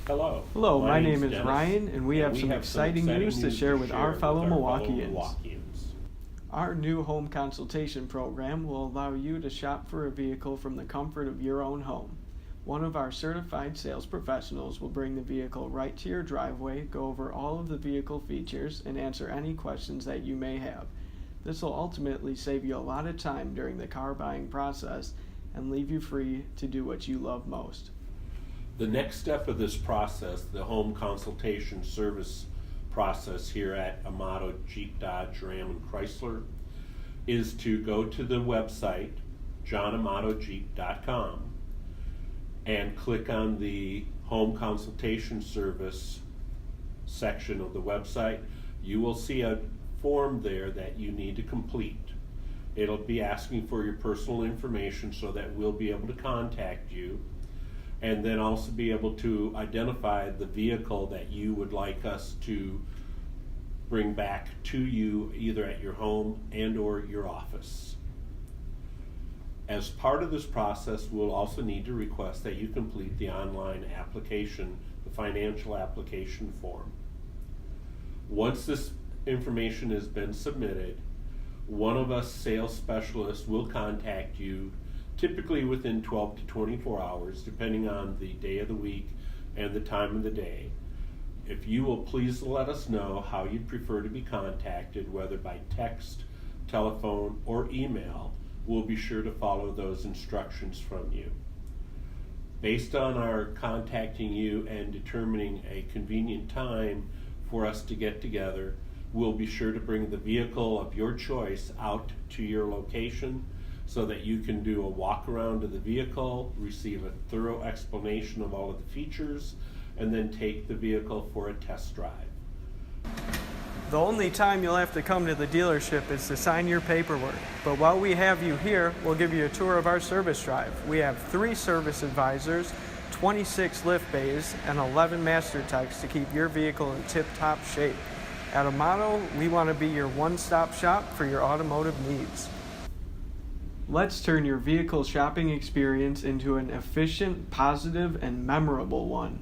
Hello. Hello, my name name's is Dennis, Ryan, and we have some exciting news to share with our fellow Milwaukeeans. Our new home consultation program will allow you to shop for a vehicle from the comfort of your own home. One of our certified sales professionals will bring the vehicle right to your driveway, go over all of the vehicle features, and answer any questions that you may have. This will ultimately save you a lot of time during the car buying process and leave you free to do what you love most. The next step of this process, the home consultation service process here at Amato Jeep Dodge Ram and Chrysler, is to go to the website johnamatojeep.com and click on the home consultation service section of the website. You will see a form there that you need to complete. It'll be asking for your personal information so that we'll be able to contact you, and then also be able to identify the vehicle that you would like us to bring back to you either at your home and or your office. As part of this process, we'll also need to request that you complete the online application, the financial application form. Once this information has been submitted, one of us sales specialists will contact you, typically within 12 to 24 hours, depending on the day of the week and the time of the day. If you will please let us know how you'd prefer to be contacted, whether by text, telephone, or email, we'll be sure to follow those instructions from you. Based on our contacting you and determining a convenient time for us to get together, we'll be sure to bring the vehicle of your choice out to your location so that you can do a walk around of the vehicle, receive a thorough explanation of all of the features, and then take the vehicle for a test drive. The only time you'll have to come to the dealership is to sign your paperwork. But while we have you here, we'll give you a tour of our service drive. We have 3 service advisors, 26 lift bays, and 11 master techs to keep your vehicle in tip-top shape. At Amato, we want to be your one-stop shop for your automotive needs. Let's turn your vehicle shopping experience into an efficient, positive, and memorable one.